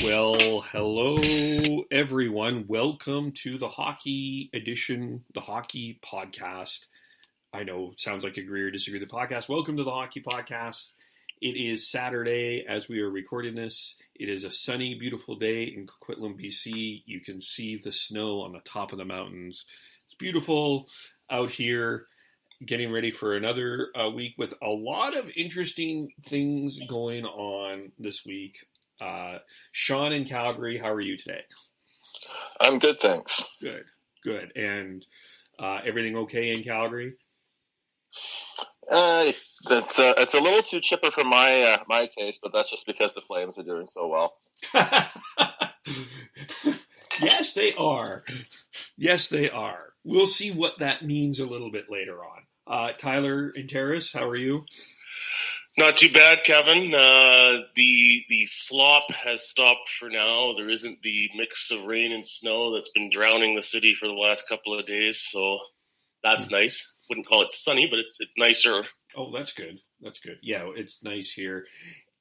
Well, hello everyone. Welcome to the hockey edition, the hockey podcast. I know it sounds like agree or disagree with the podcast. Welcome to the hockey podcast. It is Saturday as we are recording this. It is a sunny, beautiful day in Coquitlam, BC. You can see the snow on the top of the mountains. It's beautiful out here. Getting ready for another week with a lot of interesting things going on this week. Sean in Calgary, how are you today? I'm good, thanks. Good. And everything okay in Calgary? It's a little too chipper for my taste, but that's just because the Flames are doing so well. Yes, they are. We'll see what that means a little bit later on. Tyler in Terrace, how are you? Not too bad, Kevin. The slop has stopped for now. There isn't the mix of rain and snow that's been drowning the city for the last couple of days, so that's nice. Wouldn't call it sunny, but it's nicer. Oh, that's good. Yeah, it's nice here.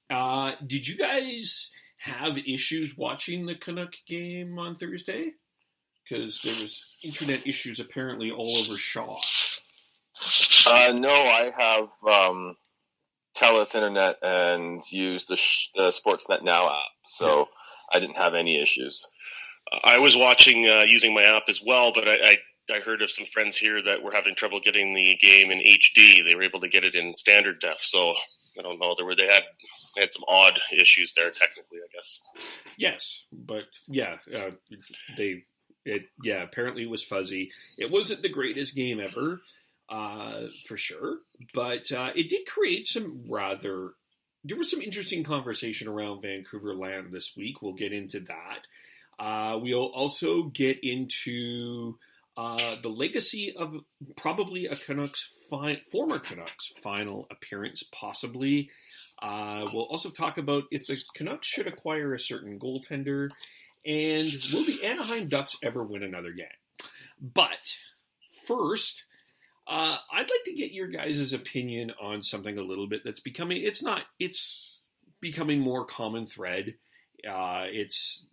Did you guys have issues watching the Canuck game on Thursday? Because there was internet issues apparently all over Shaw. No, I have Telus Internet and use the Sportsnet Now app, so I didn't have any issues. I was watching using my app as well, but I heard of some friends here that were having trouble getting the game in HD. They were able to get it in standard def, so I don't know. They had some odd issues there, technically, I guess. Yes, but apparently it was fuzzy. It wasn't the greatest game ever. For sure, but it did create there was some interesting conversation around Vancouver land this week. We'll get into that. We'll also get into the legacy of probably a former Canucks final appearance, possibly. We'll also talk about if the Canucks should acquire a certain goaltender, and will the Anaheim Ducks ever win another game? But first, I'd like to get your guys' opinion on something a little bit that's it's becoming more common thread. It's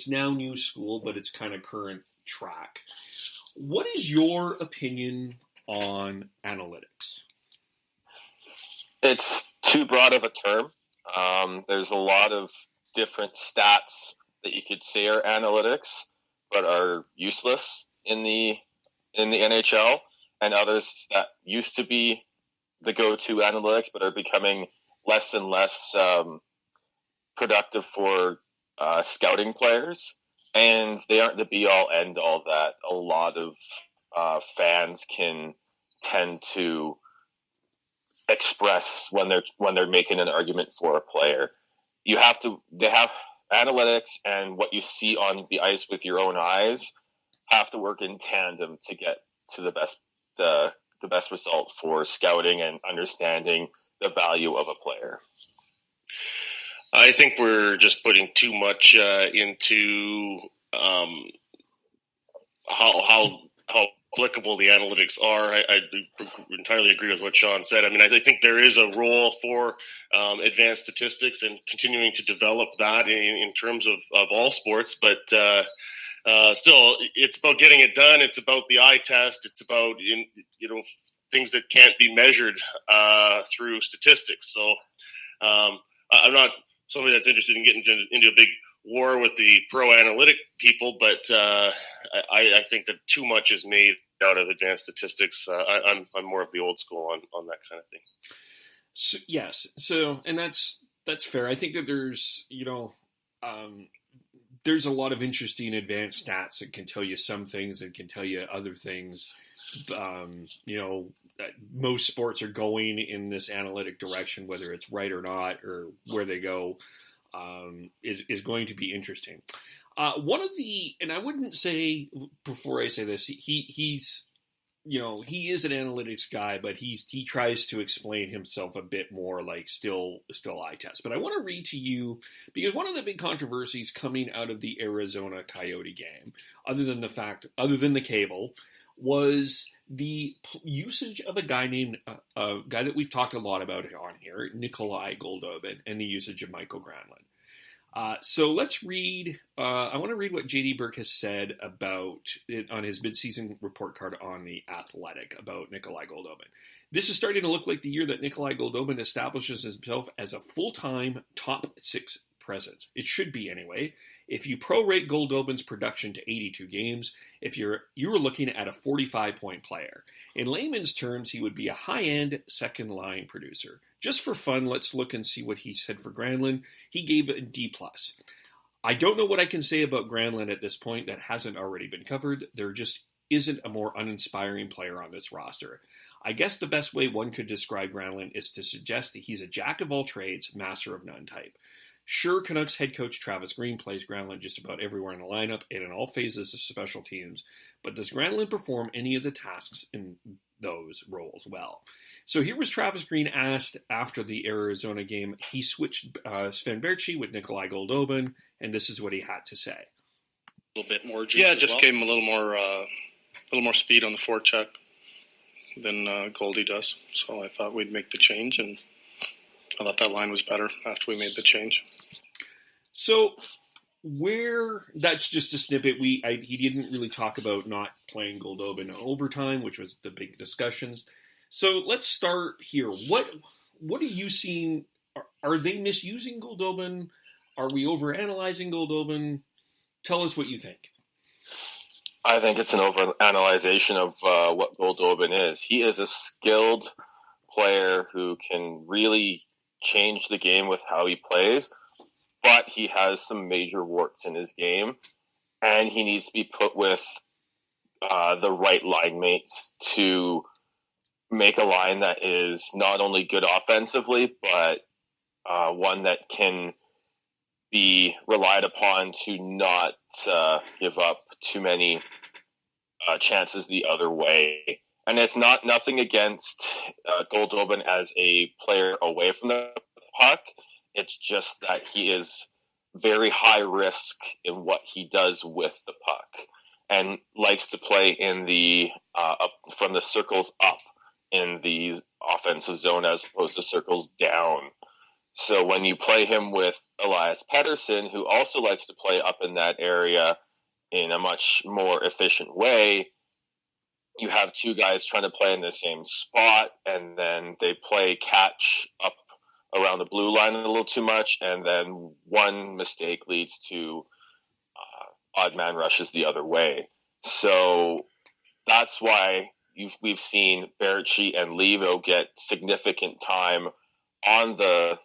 now new school, but it's kind of current track. What is your opinion on analytics? It's too broad of a term. There's a lot of different stats that you could say are analytics, but are useless in the NHL, and others that used to be the go-to analytics but are becoming less and less productive for scouting players. And they aren't the be-all, end-all that a lot of fans can tend to express when they're making an argument for a player. They have analytics and what you see on the ice with your own eyes have to work in tandem to get to the best result for scouting and understanding the value of a player. I think we're just putting too much into how applicable the analytics are. I entirely agree with what Sean said. I mean, I think there is a role for advanced statistics and continuing to develop that in terms of all sports, but still, it's about getting it done. It's about the eye test. It's about things that can't be measured through statistics. So I'm not somebody that's interested in getting into a big war with the pro analytic people, but I think that too much is made out of advanced statistics. I'm more of the old school on that kind of thing. So, yes. So, and that's fair. I think that there's there's a lot of interesting advanced stats that can tell you some things and can tell you other things. Most sports are going in this analytic direction, whether it's right or not, or where they go, is going to be interesting. And I wouldn't say, before I say this, he's he is an analytics guy, but he tries to explain himself a bit more like still eye test. But I want to read to you, because one of the big controversies coming out of the Arizona Coyote game, other than the cable, was the usage of a guy named a guy that we've talked a lot about on here, Nikolai Goldobin, and the usage of Michael Granlund. So let's read. I want to read what JD Burke has said about it on his midseason report card on The Athletic about Nikolai Goldobin. This is starting to look like the year that Nikolai Goldobin establishes himself as a full-time top 6 presence. It should be anyway. If you prorate Goldobin's production to 82 games, if you were looking at a 45-point player. In layman's terms, he would be a high-end second-line producer. Just for fun, let's look and see what he said for Granlund. He gave it a D+. I don't know what I can say about Granlund at this point that hasn't already been covered. There just isn't a more uninspiring player on this roster. I guess the best way one could describe Granlund is to suggest that he's a jack-of-all-trades, master-of-none type. Sure, Canucks head coach Travis Green plays Granlund just about everywhere in the lineup and in all phases of special teams, but does Granlund perform any of the tasks in those roles well? So here was Travis Green asked after the Arizona game. He switched Sven Baertschi with Nikolai Goldobin, and this is what he had to say. A little bit more juice. Yeah, just gave him a little more speed on the forecheck than Goldie does. So I thought we'd make the change, and I thought that line was better after we made the change. So that's just a snippet. He didn't really talk about not playing Goldobin in overtime, which was the big discussions. So let's start here. What are you seeing? Are they misusing Goldobin? Are we overanalyzing Goldobin? Tell us what you think. I think it's an overanalyzation of what Goldobin is. He is a skilled player who can really change the game with how he plays, but he has some major warts in his game, and he needs to be put with the right line mates to make a line that is not only good offensively, but one that can be relied upon to not give up too many chances the other way. And it's nothing against Goldobin as a player away from the puck. It's just that he is very high risk in what he does with the puck, and likes to play in the up from the circles up in the offensive zone as opposed to circles down. So when you play him with Elias Pettersson, who also likes to play up in that area in a much more efficient way, you have two guys trying to play in the same spot, and then they play catch up around the blue line a little too much, and then one mistake leads to odd man rushes the other way. So that's why we've seen Baertschi and Levo get significant time on the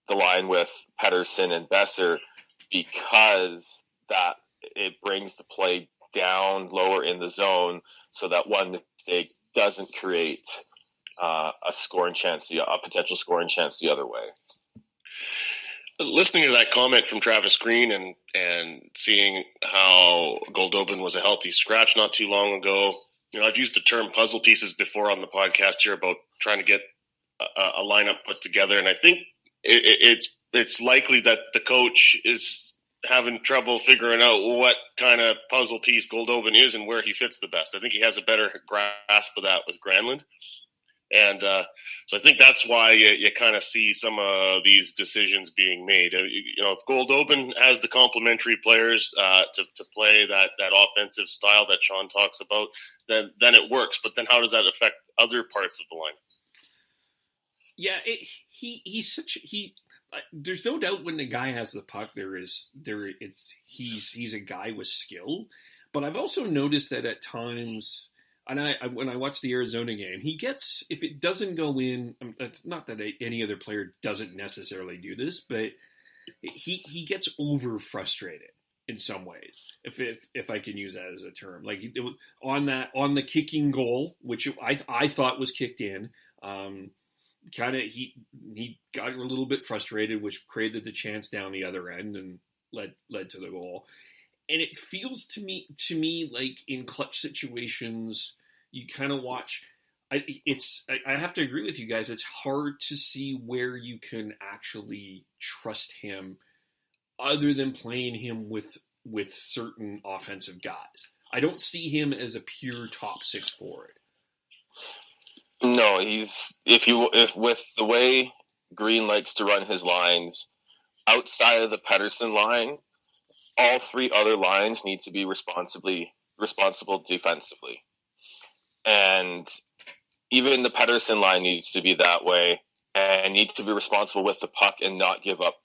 line with Pettersson and Besser, because that it brings the play down lower in the zone, so that one mistake doesn't create a potential scoring chance the other way. Listening to that comment from Travis Green and seeing how Goldobin was a healthy scratch not too long ago, I've used the term puzzle pieces before on the podcast here about trying to get a lineup put together, and I think it's likely that the coach is having trouble figuring out what kind of puzzle piece Goldobin is and where he fits the best. I think he has a better grasp of that with Granlund. And so I think that's why you kind of see some of these decisions being made. If Goldobin has the complementary players to play that offensive style that Sean talks about, then it works. But then how does that affect other parts of the line? Yeah, there's no doubt when the guy has the puck, he's a guy with skill. But I've also noticed that at times, and when I watch the Arizona game, he gets, if it doesn't go in, not that any other player doesn't necessarily do this, but he gets over frustrated in some ways, if I can use that as a term. Like on the kicking goal, which I thought was kicked in. He got a little bit frustrated, which created the chance down the other end and led to the goal. And it feels to me like in clutch situations, you kind of watch. I have to agree with you guys. It's hard to see where you can actually trust him, other than playing him with certain offensive guys. I don't see him as a pure top 6 forward. No, if with the way Green likes to run his lines, outside of the Pettersson line, all three other lines need to be responsible defensively. And even the Pettersson line needs to be that way and need to be responsible with the puck and not give up,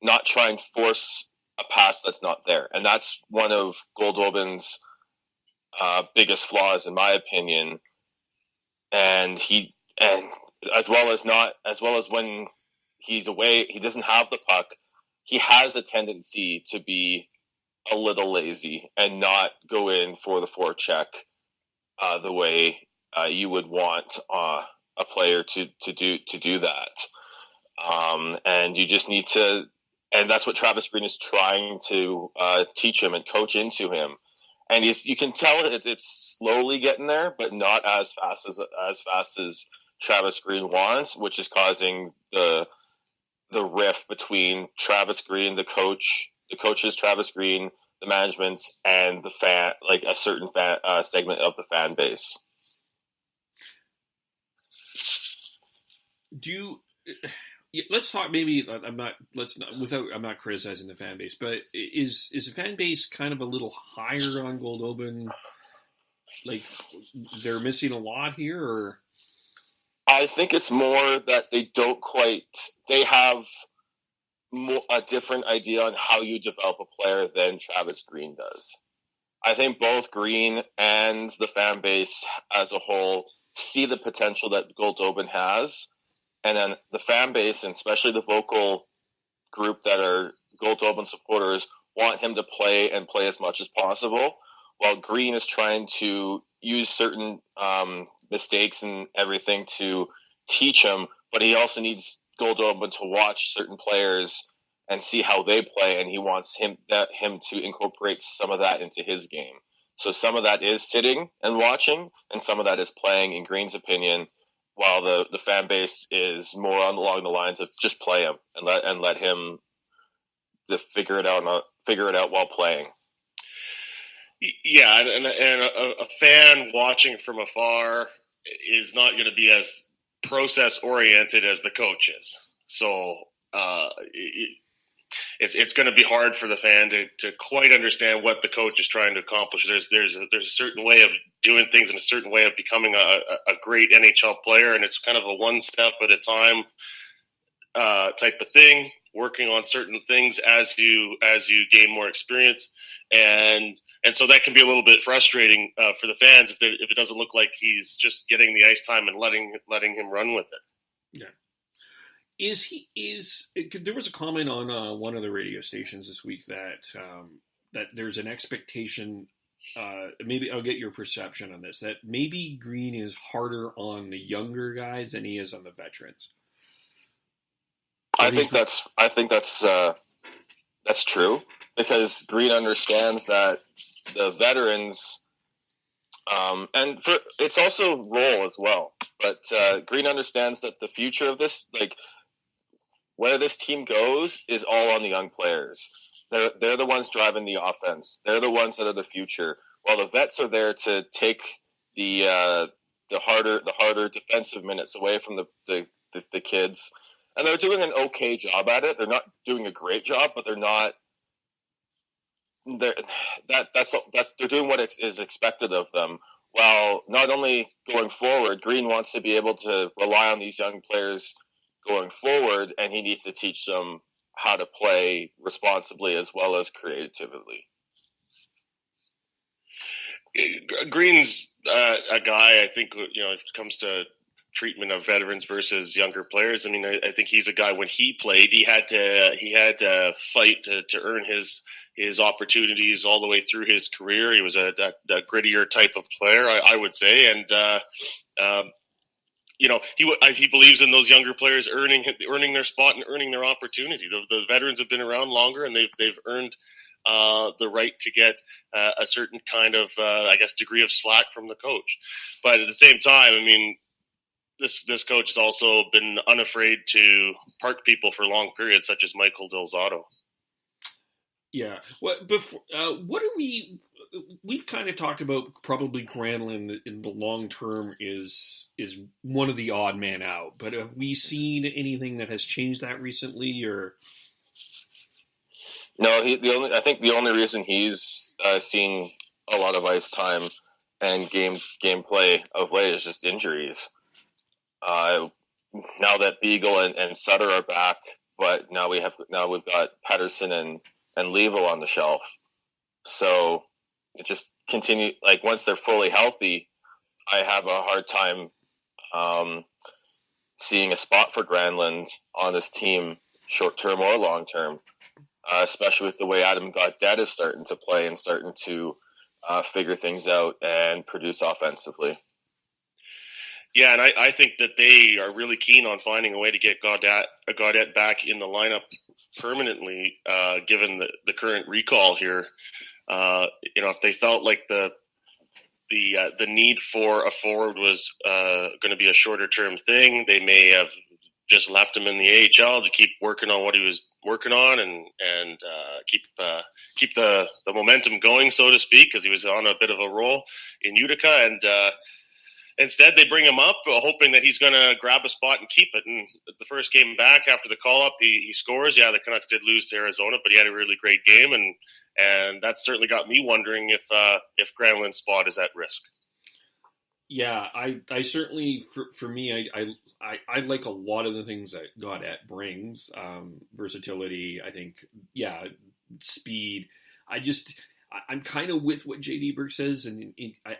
not try and force a pass that's not there. And that's one of Goldobin's biggest flaws, in my opinion. And as well as when he's away, he doesn't have the puck. He has a tendency to be a little lazy and not go in for the forecheck the way you would want a player to do that. And you just need to, and that's what Travis Green is trying to teach him and coach into him. And you can tell it's slowly getting there, but not as fast as Travis Green wants, which is causing the rift between Travis Green, the coaches, Travis Green, the management, and the fan, like a certain segment of the fan base. Let's talk. Maybe I'm not criticizing the fan base, but is the fan base kind of a little higher on Goldobin? Like they're missing a lot here, or? I think it's more that they have a different idea on how you develop a player than Travis Green does. I think both Green and the fan base as a whole see the potential that Goldobin has. And then the fan base, and especially the vocal group that are Goldobin supporters, want him to play and play as much as possible, while Green is trying to use certain mistakes and everything to teach him, but he also needs Goldobin to watch certain players and see how they play, and he wants him to incorporate some of that into his game. So some of that is sitting and watching, and some of that is playing, in Green's opinion, while the fan base is more along the lines of just play him and let him just figure it out while playing. Yeah, and a fan watching from afar is not going to be as process oriented as the coach is. So it's going to be hard for the fan to quite understand what the coach is trying to accomplish. There's a certain way of doing things and a certain way of becoming a great NHL player, and it's kind of a one step at a time type of thing. Working on certain things as you gain more experience, and so that can be a little bit frustrating for the fans if it doesn't look like he's just getting the ice time and letting him run with it. Yeah. There was a comment on one of the radio stations this week that there's an expectation. Maybe I'll get your perception on this. That maybe Green is harder on the younger guys than he is on the veterans. I think that's true, because Green understands that the veterans, and it's also role as well. But Green understands that the future of this, like where this team goes, is all on the young players. They're the ones driving the offense. They're the ones that are the future. While the vets are there to take the harder defensive minutes away from the kids. And they're doing an okay job at it. They're not doing a great job, but they're not. They're doing what is expected of them. While not only going forward, Green wants to be able to rely on these young players going forward, and he needs to teach them how to play responsibly as well as creatively. Green's a guy, I think, if it comes to treatment of veterans versus younger players. I mean, I think he's a guy, when he played, he had to fight to earn his opportunities all the way through his career. He was a grittier type of player, I would say. And, he believes in those younger players earning their spot and earning their opportunity. The veterans have been around longer, and they've earned the right to get a certain kind of, degree of slack from the coach. But at the same time, I mean, this coach has also been unafraid to park people for long periods, such as Michael Del Zotto. Yeah. We've kind of talked about probably Granlund in the long term is one of the odd man out, but have we seen anything that has changed that recently, or? No, I think the only reason he's seen a lot of ice time and gameplay of late is just injuries. Now that Beagle and Sutter are back, but now we've got Pettersson and Levo on the shelf. So it just continue, like, once they're fully healthy, I have a hard time seeing a spot for Granlund on this team, short term or long term, especially with the way Adam Gaudette is starting to play and starting to figure things out and produce offensively. Yeah, and I think that they are really keen on finding a way to get Gaudette back in the lineup permanently, given the current recall here. If they felt like the need for a forward was going to be a shorter term thing, they may have just left him in the AHL to keep working on what he was working on and keep the momentum going, so to speak, because he was on a bit of a roll in Utica, and instead they bring him up hoping that he's going to grab a spot and keep it. And the first game back after the call up, he scores. Yeah, the Canucks did lose to Arizona, but he had a really great game, and that's certainly got me wondering if Granlund's spot is at risk. Yeah, I certainly, for me, I like a lot of the things that Gaudette brings. Versatility, I think, yeah, speed. I'm kind of with what J.D. Burke says, and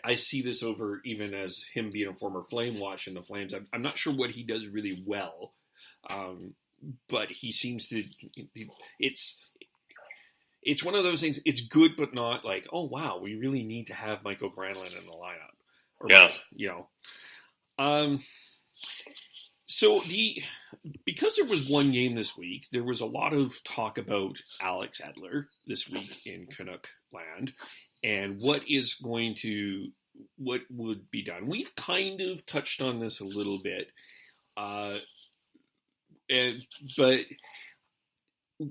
I see this over even as him being a former Flame watching the Flames. I'm not sure what he does really well, but he seems to. It's one of those things. It's good, but not like, oh wow, we really need to have Michael Granlund in the lineup. So because there was one game this week, there was a lot of talk about Alex Edler this week in Canuck land and what would be done. We've kind of touched on this a little bit, but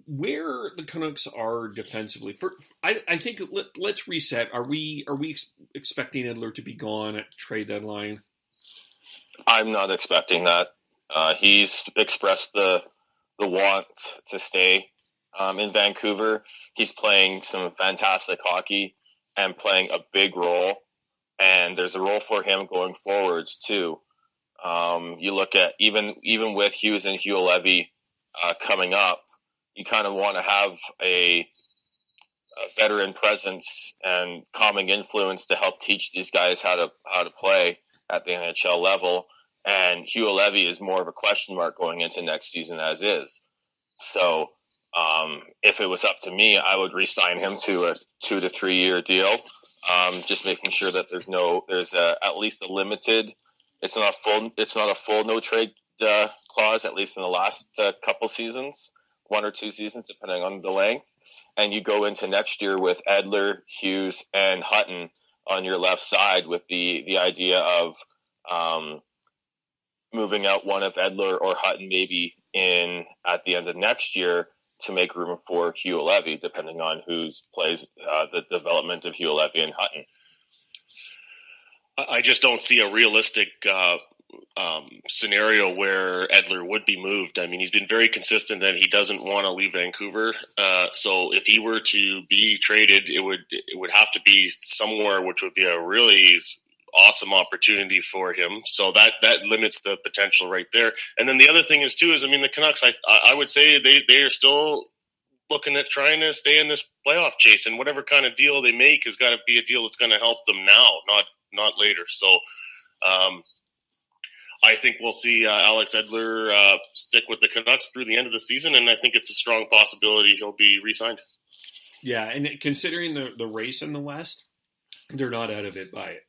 where the Canucks are defensively, I think let's reset. Are we expecting Edler to be gone at the trade deadline? I'm not expecting that. He's expressed the want to stay in Vancouver. He's playing some fantastic hockey and playing a big role, and there's a role for him going forwards too. You look at even with Hughes and Hugh Levy coming up, you kind of want to have a veteran presence and calming influence to help teach these guys how to play at the NHL level. And Hugh Levy is more of a question mark going into next season as is. So if it was up to me, I would re-sign him to a 2 to 3 year deal. Just making sure that there's at least a limited. It's not a full no trade clause, at least in the last couple seasons, 1 or 2 seasons, depending on the length. And you go into next year with Edler, Hughes, and Hutton on your left side with the idea of moving out one of Edler or Hutton maybe in at the end of next year to make room for Hugh Levy, depending on who's plays the development of Hugh Levy and Hutton. I just don't see a realistic scenario where Edler would be moved. I mean, he's been very consistent that he doesn't want to leave Vancouver. So if he were to be traded, it would have to be somewhere which would be a really awesome opportunity for him. So that limits the potential right there. And then the other thing is too, I mean, the Canucks, I would say they are still looking at trying to stay in this playoff chase, and whatever kind of deal they make has got to be a deal that's going to help them now, not later. So, I think we'll see Alex Edler stick with the Canucks through the end of the season, and I think it's a strong possibility he'll be re-signed. Yeah, and considering the race in the West, they're not out of it by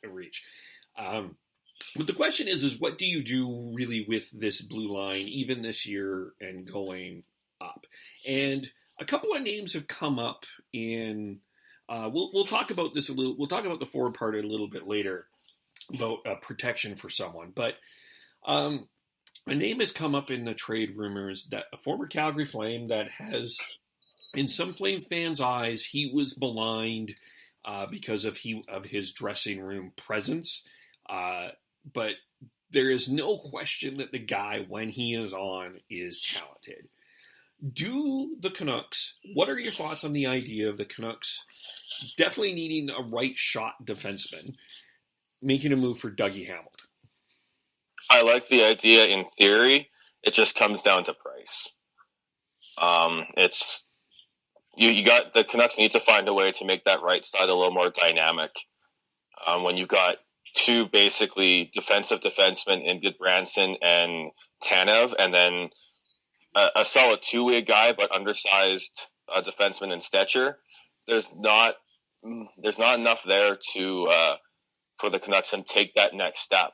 a reach. But the question is what do you do really with this blue line, even this year and going up? And a couple of names have come up in. We'll talk about this a little. We'll talk about the forward part a little bit later about protection for someone. But a name has come up in the trade rumors that a former Calgary Flame that has, in some Flame fans' eyes, he was maligned because of his dressing room presence. But there is no question that the guy, when he is on, is talented. Do the Canucks, what are your thoughts on the idea of the Canucks definitely needing a right shot defenseman, making a move for Dougie Hamilton? I like the idea in theory. It just comes down to price. It's you got the Canucks need to find a way to make that right side a little more dynamic. When you've got two basically defensive defensemen in Goodbranson and Tanev, and then a solid two-way guy but undersized defenseman in Stetcher, there's not enough there to for the Canucks to take that next step.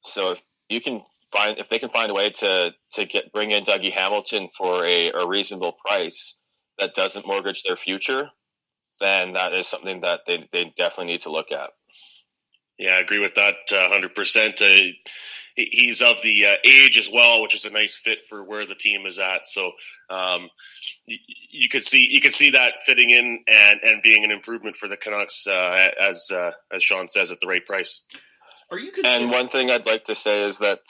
So if they can find a way to bring in Dougie Hamilton for a reasonable price that doesn't mortgage their future, then that is something that they definitely need to look at. Yeah, I agree with that 100%. He's of the age as well, which is a nice fit for where the team is at. So you could see that fitting in and being an improvement for the Canucks, as Sean says, at the right price. Are you and one thing I'd like to say is that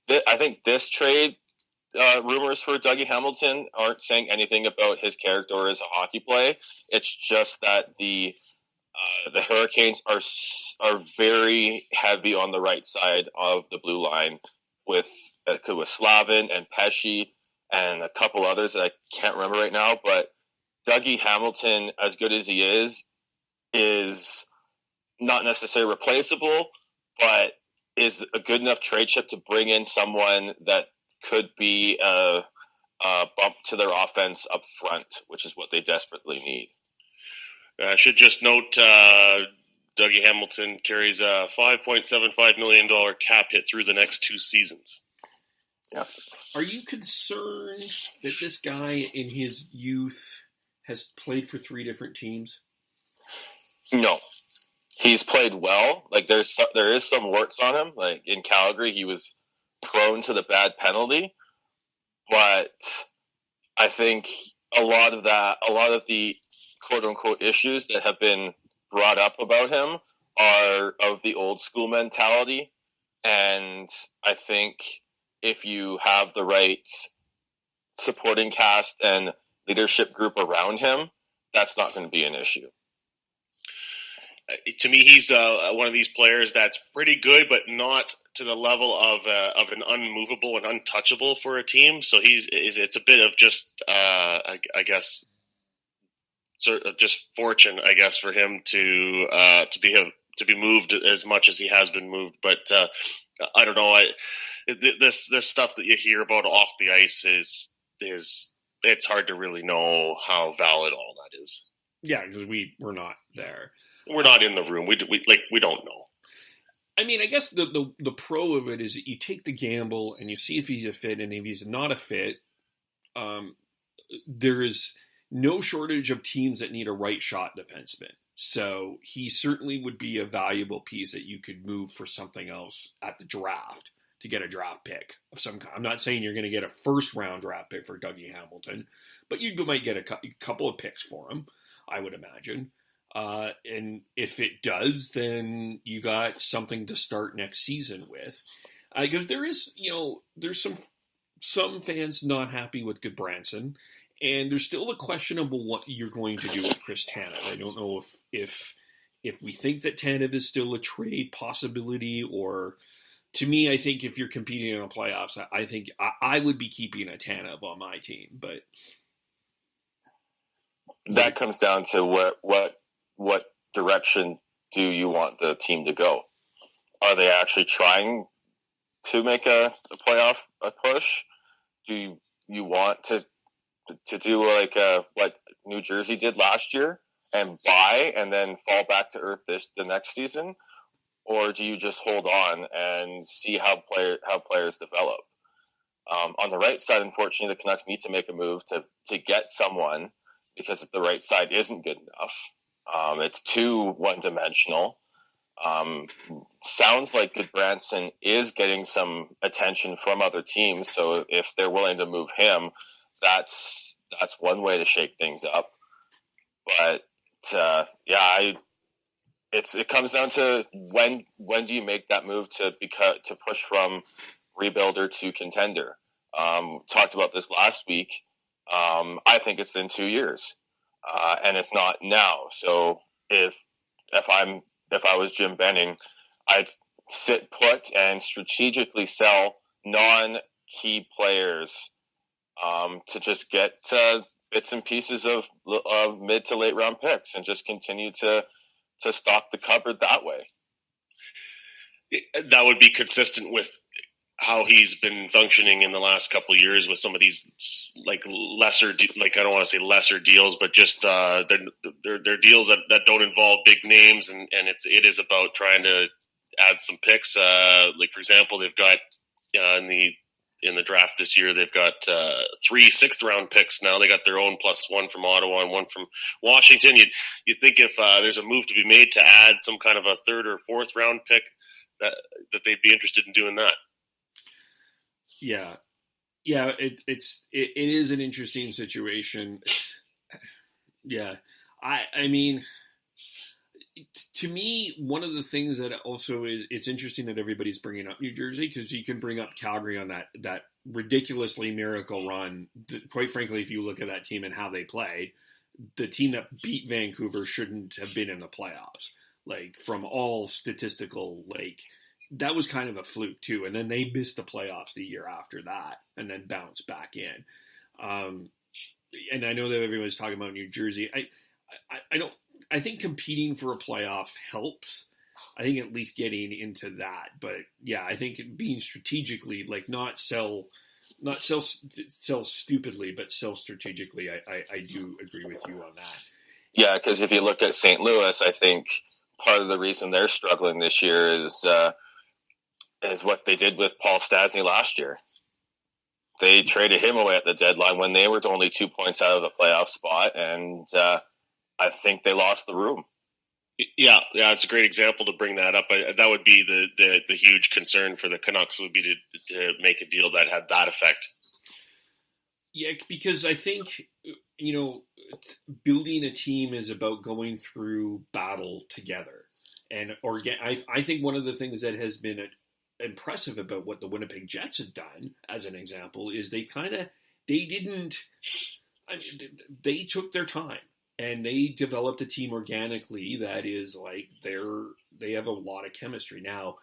I think this trade rumors for Dougie Hamilton aren't saying anything about his character as a hockey play. It's just that the Hurricanes are very heavy on the right side of the blue line with Slavin and Pesci and a couple others that I can't remember right now. But Dougie Hamilton, as good as he is not necessarily replaceable, but is a good enough trade chip to bring in someone that could be a bump to their offense up front, which is what they desperately need. I should just note Dougie Hamilton carries a $5.75 million cap hit through the next 2 seasons. Yeah. Are you concerned that this guy in his youth has played for 3 different teams? No. He's played well. Like there is some warts on him. Like in Calgary, he was prone to the bad penalty, but I think a lot of the quote unquote issues that have been brought up about him are of the old school mentality. And I think if you have the right supporting cast and leadership group around him, that's not going to be an issue. To me, he's one of these players that's pretty good, but not to the level of an unmovable and untouchable for a team. So it's a bit of just, I guess, sort of just fortune, I guess, for him to be moved as much as he has been moved. But I don't know. This stuff that you hear about off the ice is it's hard to really know how valid all that is. Yeah, because we're not there. We're not in the room. We don't know. I mean, I guess the pro of it is that you take the gamble and you see if he's a fit, and if he's not a fit, there is no shortage of teams that need a right shot defenseman. So he certainly would be a valuable piece that you could move for something else at the draft to get a draft pick of some kind. I'm not saying you're going to get a first round draft pick for Dougie Hamilton, but you might get a couple of picks for him, I would imagine. And if it does, then you got something to start next season with. Because there is, there's some fans not happy with Goodbranson, and there's still a question of what you're going to do with Chris Tanev. I don't know if we think that Tanev is still a trade possibility, or to me, I think if you're competing in the playoffs, I think I would be keeping a Tanev on my team. But that comes down to what direction do you want the team to go? Are they actually trying to make a push? Do you want to do like what New Jersey did last year and buy and then fall back to earth the next season? Or do you just hold on and see how players develop? On the right side, unfortunately, the Canucks need to make a move to get someone, because the right side isn't good enough. It's too one-dimensional. Sounds like Goodbranson is getting some attention from other teams, so if they're willing to move him, that's one way to shake things up. But it comes down to when do you make that move to push from rebuilder to contender. Talked about this last week. I think it's in 2 years, and it's not now. So if I was Jim Benning, I'd sit put and strategically sell non-key players to just get bits and pieces of mid to late round picks and just continue to stock the cupboard that way. That would be consistent with how he's been functioning in the last couple of years with some of these like lesser, like I don't want to say lesser deals, but just they're deals that don't involve big names, and it is about trying to add some picks. Like for example, they've got in the draft this year, they've got 3 6th-round picks now. They got their own plus one from Ottawa and one from Washington. You think if there's a move to be made to add some kind of a 3rd or 4th-round pick, that they'd be interested in doing that. Yeah. It is an interesting situation. Yeah, I mean, to me, one of the things that also is, it's interesting that everybody's bringing up New Jersey, because you can bring up Calgary on that ridiculously miracle run. Quite frankly, if you look at that team and how they played, the team that beat Vancouver shouldn't have been in the playoffs. Like, from all statistical, like, that was kind of a fluke too. And then they missed the playoffs the year after that and then bounced back in. And I know that everybody's talking about New Jersey. I think competing for a playoff helps. I think at least getting into that. But yeah, I think being strategically, like, not sell stupidly, but sell strategically. I do agree with you on that. Yeah, because if you look at St. Louis, I think part of the reason they're struggling this year is what they did with Paul Stastny last year. They traded him away at the deadline when they were only 2 points out of the playoff spot, and I think they lost the room. Yeah, it's a great example to bring that up. That would be the huge concern for the Canucks, would be to make a deal that had that effect. Yeah, because I think, building a team is about going through battle together. And I think one of the things that has been impressive about what the Winnipeg Jets have done, as an example, is they took their time and they developed a team organically that is like they have a lot of chemistry. Now,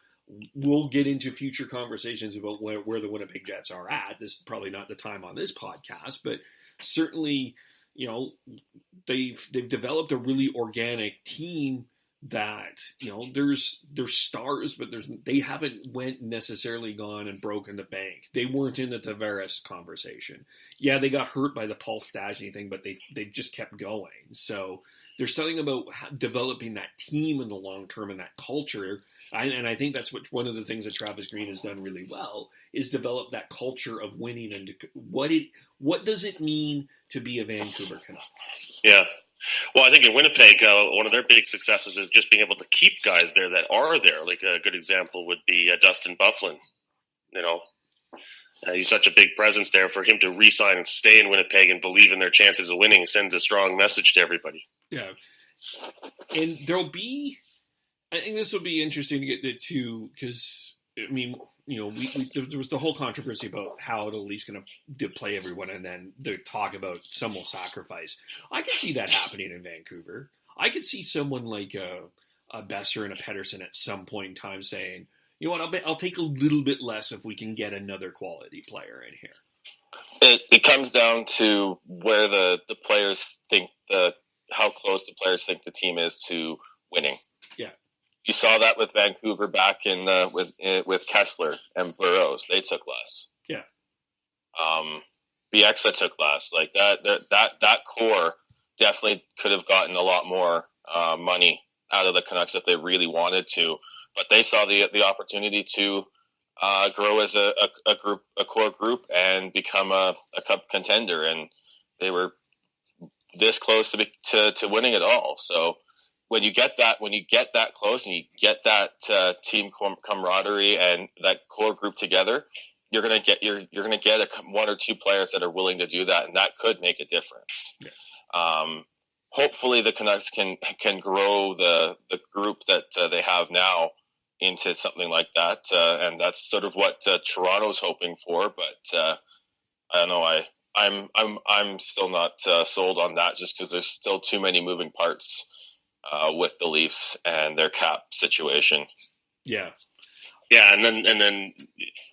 we'll get into future conversations about where the Winnipeg Jets are at. This is probably not the time on this podcast, but certainly, they've developed a really organic team that, there's stars, but they haven't necessarily gone and broken the bank. They weren't in the Tavares conversation. Yeah, they got hurt by the Paul Stastny thing, but they've just kept going. So there's something about developing that team in the long term and that culture. And I think that's one of the things that Travis Green has done really well, is develop that culture of winning and what does it mean to be a Vancouver Canuck? Yeah. Well, I think in Winnipeg, one of their big successes is just being able to keep guys there that are there. Like a good example would be Dustin Byfuglien. He's such a big presence there. For him to re-sign and stay in Winnipeg and believe in their chances of winning sends a strong message to everybody. Yeah. And I think this will be interesting to get into, because, I mean, there was the whole controversy about how the Leafs going to play everyone, and then the talk about some will sacrifice. I could see that happening in Vancouver. I could see someone like a Besser and a Pettersson at some point in time saying, you know what, I'll take a little bit less if we can get another quality player in here. It comes down to where the players think how close the players think the team is to winning. Yeah. You saw that with Vancouver back in with Kessler and Burroughs. They took less. Yeah. Bieksa took less. Like that core definitely could have gotten a lot more money out of the Canucks if they really wanted to, but they saw the opportunity to grow as a core group and become a cup contender, and they were this close to winning it all. So when you get that close and you get that team camaraderie and that core group together, you're gonna get one or two players that are willing to do that, and that could make a difference. Yeah. Hopefully, the Canucks can grow the group that they have now into something like that, and that's sort of what Toronto's hoping for. But I don't know. I'm still not sold on that, just because there's still too many moving parts with the Leafs and their cap situation. Yeah. Yeah, and then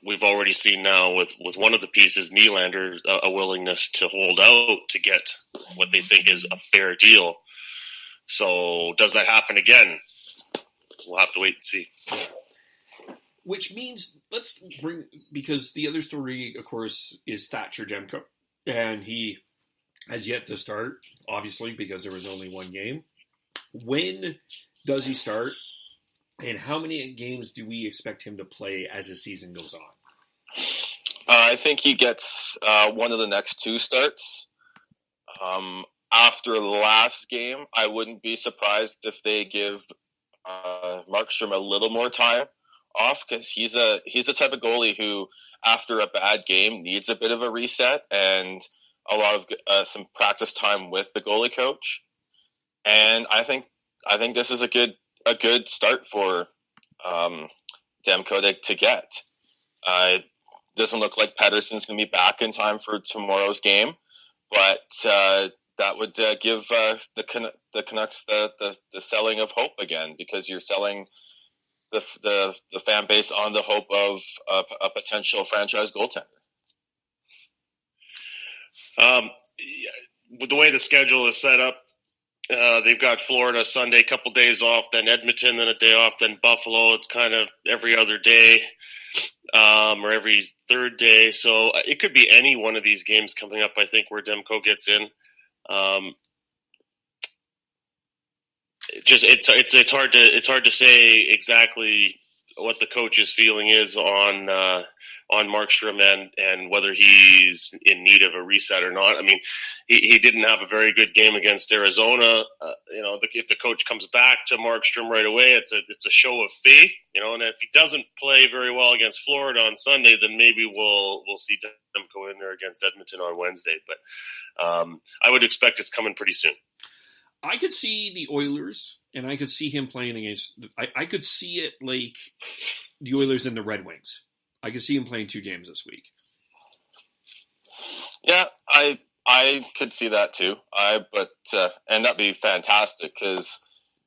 we've already seen now with one of the pieces, Nylander, a willingness to hold out to get what they think is a fair deal. So does that happen again? We'll have to wait and see. Which means because the other story, of course, is Thatcher Demko, and he has yet to start, obviously, because there was only one game. When does he start? And how many games do we expect him to play as the season goes on? I think he gets one of the next two starts. After the last game, I wouldn't be surprised if they give Markstrom a little more time off, because he's the type of goalie who, after a bad game, needs a bit of a reset and a lot of some practice time with the goalie coach. And I think this is a good start for Demko to get. It doesn't look like Pettersson's going to be back in time for tomorrow's game, but that would give the Canucks the selling of hope again, because you're selling the fan base on the hope of a potential franchise goaltender. With the way the schedule is set up, they've got Florida Sunday, a couple days off, then Edmonton, then a day off, then Buffalo. It's kind of every other day or every third day. So it could be any one of these games coming up, I think, where Demko gets in. It's hard to say exactly what the coach's feeling is on Markstrom and whether he's in need of a reset or not. I mean, he didn't have a very good game against Arizona. If the coach comes back to Markstrom right away, it's a show of faith. And if he doesn't play very well against Florida on Sunday, then maybe we'll see them go in there against Edmonton on Wednesday. But I would expect it's coming pretty soon. I could see the Oilers, and I could see him playing against. I could see it like the Oilers and the Red Wings. I could see him playing 2 games this week. Yeah, I could see that too. And that'd be fantastic, because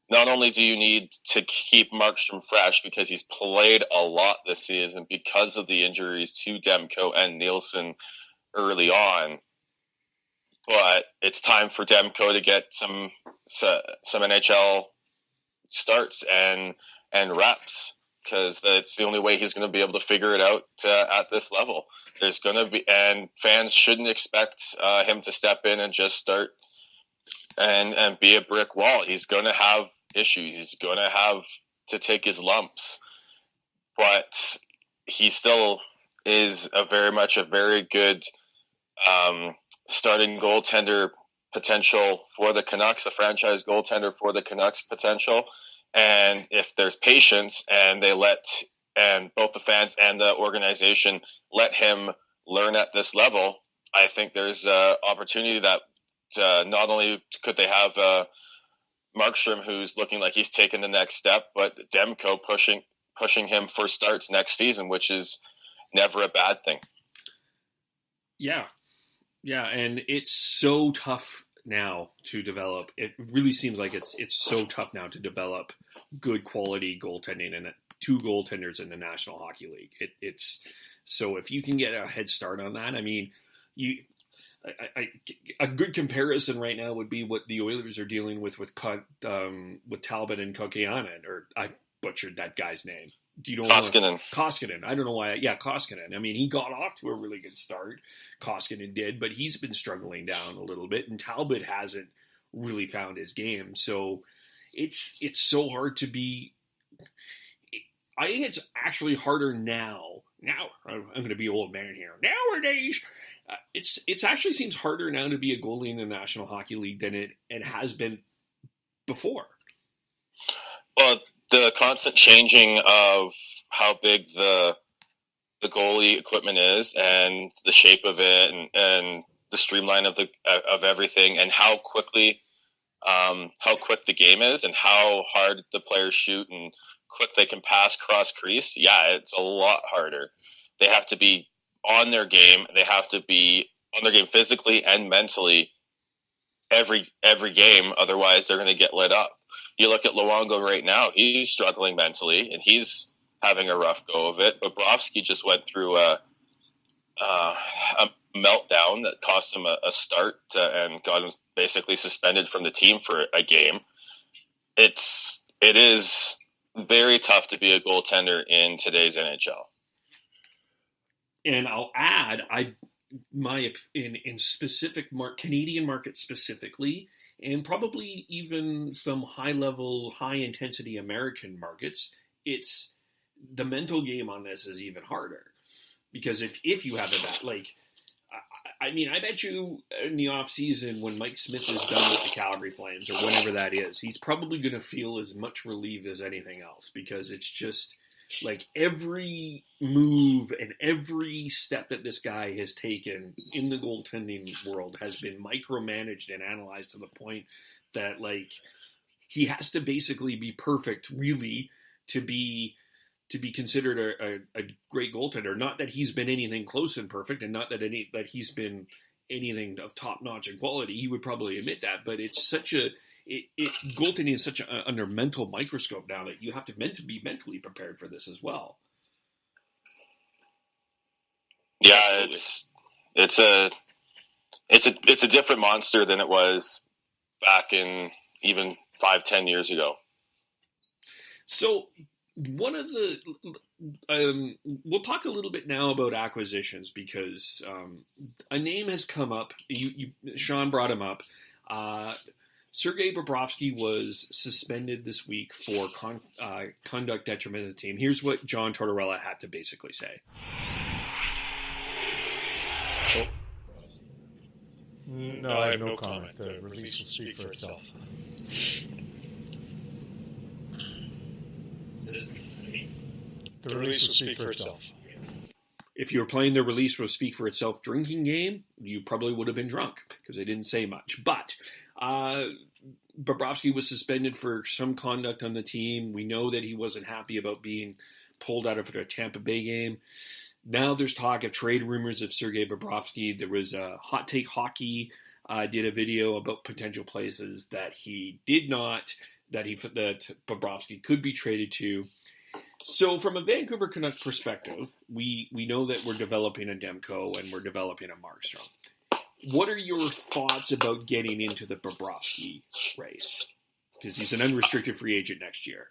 not only do you need to keep Markstrom fresh, because he's played a lot this season because of the injuries to Demko and Nielsen early on, but it's time for Demko to get some NHL starts and reps, because that's the only way he's going to be able to figure it out at this level. There's going to be, and fans shouldn't expect him to step in and just start and be a brick wall. He's going to have issues. He's going to have to take his lumps, but he still is very good starting goaltender potential for the Canucks, a franchise goaltender for the Canucks potential. And if there's patience and both the fans and the organization let him learn at this level, I think there's an opportunity that not only could they have Markstrom, who's looking like he's taken the next step, but Demko pushing him for starts next season, which is never a bad thing. Yeah. Yeah, and it's so tough now to develop. It really seems like it's so tough now to develop good quality goaltending and 2 goaltenders in the National Hockey League. It's so if you can get a head start on that, I mean, a good comparison right now would be what the Oilers are dealing with Talbot and Kokianen, or I butchered that guy's name. Koskinen. I don't know why. Yeah, Koskinen. I mean, he got off to a really good start. Koskinen did, but he's been struggling down a little bit, and Talbot hasn't really found his game. So it's so hard to be. I think it's actually harder now. Now I'm going to be old man here. Nowadays, it actually seems harder now to be a goalie in the National Hockey League than it has been before. Well, the constant changing of how big the goalie equipment is, and the shape of it, and the streamline of everything, and how quick the game is, and how hard the players shoot, and quick they can pass cross crease. Yeah, it's a lot harder. They have to be on their game. They have to be on their game physically and mentally every game. Otherwise, they're going to get lit up. You look at Luongo right now; he's struggling mentally, and he's having a rough go of it. Bobrovsky just went through a meltdown that cost him a start and got him basically suspended from the team for a game. It is very tough to be a goaltender in today's NHL. And I'll add, in specific Canadian market specifically, and probably even some high-level, high-intensity American markets, it's the mental game on this is even harder. Because if you have I bet you in the off season when Mike Smith is done with the Calgary Flames or whenever that is, he's probably going to feel as much relieved as anything else, because it's just like every move and every step that this guy has taken in the goaltending world has been micromanaged and analyzed to the point that he has to basically be perfect really to be considered a great goaltender. Not that he's been anything close and perfect, and not that he's been anything of top notch in quality. He would probably admit that, but it's goaltending is such under mental microscope now that you have to be mentally prepared for this as well. Yeah, Absolutely. it's a different monster than it was back in even 5-10 years ago. So one of the we'll talk a little bit now about acquisitions, because a name has come up. Sean brought him up. Sergei Bobrovsky was suspended this week for conduct detriment to the team. Here's what John Tortorella had to basically say. No, I have no comment. The release will speak for itself. The release will speak for itself. If you were playing the release will speak for itself drinking game, you probably would have been drunk because they didn't say much. But Bobrovsky was suspended for some conduct on the team. We know that he wasn't happy about being pulled out of the Tampa Bay game. Now there's talk of trade rumors of Sergei Bobrovsky. There was a Hot Take Hockey did a video about potential places that he did not, that Bobrovsky could be traded to. So from a Vancouver Canucks perspective, we know that we're developing a Demko and we're developing a Markstrom. What are your thoughts about getting into the Bobrovsky race? Because he's an unrestricted free agent next year.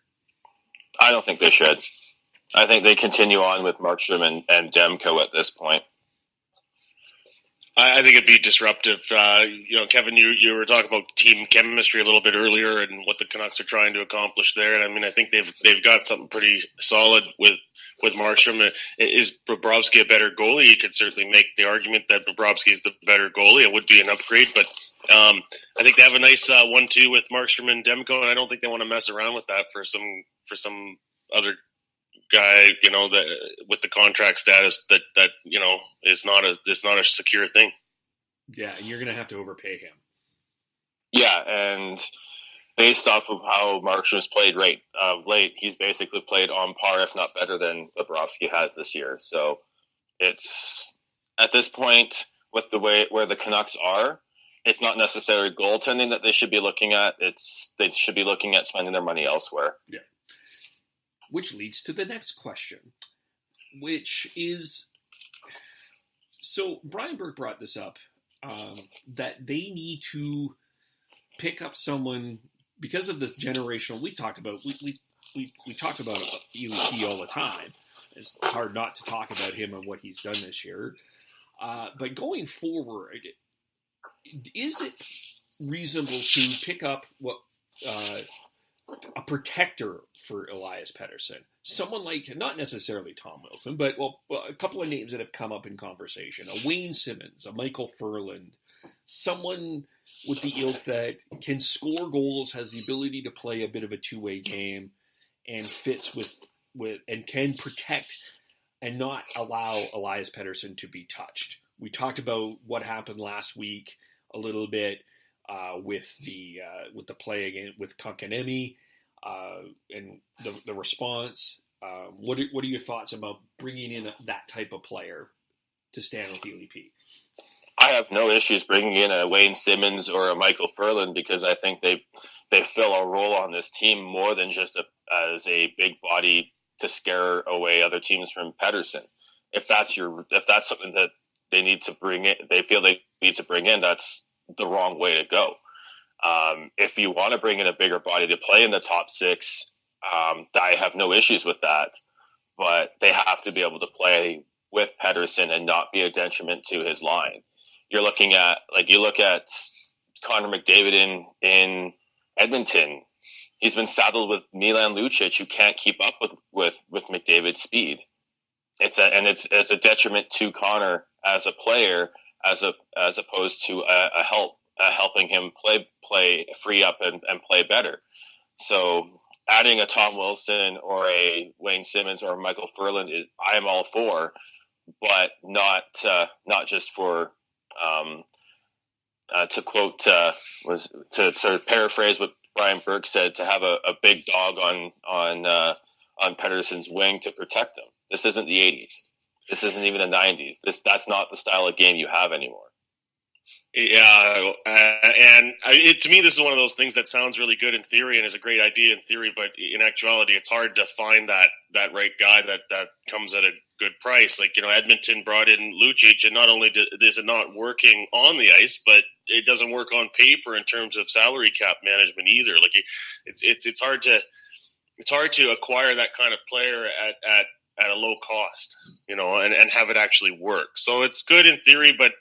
I don't think they should. I think they continue on with Markstrom and Demko at this point. I think it'd be disruptive. Kevin, you were talking about team chemistry a little bit earlier and what the Canucks are trying to accomplish there. And I think they've got something pretty solid with Markstrom. Is Bobrovsky a better goalie? You could certainly make the argument that Bobrovsky is the better goalie. It would be an upgrade, but I think they have a nice 1-2 with Markstrom and Demko, and I don't think they want to mess around with that for some other guy, that with the contract status that is not a secure thing. Yeah, you're going to have to overpay him. Yeah, and based off of how Markstrom's played late, he's basically played on par, if not better, than Bobrovsky has this year. So it's at this point with the way where the Canucks are, it's not necessarily goaltending that they should be looking at. They should be looking at spending their money elsewhere. Yeah. Which leads to the next question, which is, so Brian Burke brought this up, that they need to pick up someone because of this generational. We talk about ELP all the time. It's hard not to talk about him and what he's done this year. But going forward, is it reasonable to pick up a protector for Elias Pettersson? Someone like, not necessarily Tom Wilson, but a couple of names that have come up in conversation. A Wayne Simmons, a Michael Furland, someone with the ilk that can score goals, has the ability to play a bit of a two-way game, and fits with and can protect and not allow Elias Pettersson to be touched. We talked about what happened last week a little bit with the play again with Kotkaniemi and the response. What are your thoughts about bringing in that type of player to stand with ELP? I have no issues bringing in a Wayne Simmons or a Michael Ferland because I think they fill a role on this team more than just as a big body to scare away other teams from Pettersson. If that's something that they need to bring in, they feel they need to bring in, that's the wrong way to go. If you want to bring in a bigger body to play in the top six, I have no issues with that, but they have to be able to play with Pettersson and not be a detriment to his line. You look at Connor McDavid in Edmonton. He's been saddled with Milan Lucic, who can't keep up with McDavid's speed. It's a detriment to Connor as a player, as opposed to helping him play free up and play better. So adding a Tom Wilson or a Wayne Simmons or a Michael Ferland I am all for, but not just for to quote to sort of paraphrase what Brian Burke said, to have a big dog on Pettersson's wing to protect him. This isn't the 80s. This isn't even the 90s. That's not the style of game you have anymore. Yeah, to me, this is one of those things that sounds really good in theory and is a great idea in theory, but in actuality, it's hard to find that right guy that comes at a good price. Like, Edmonton brought in Lucic, and not only is it not working on the ice, but it doesn't work on paper in terms of salary cap management either. Like, it's hard to acquire that kind of player at a low cost, and have it actually work. So it's good in theory, but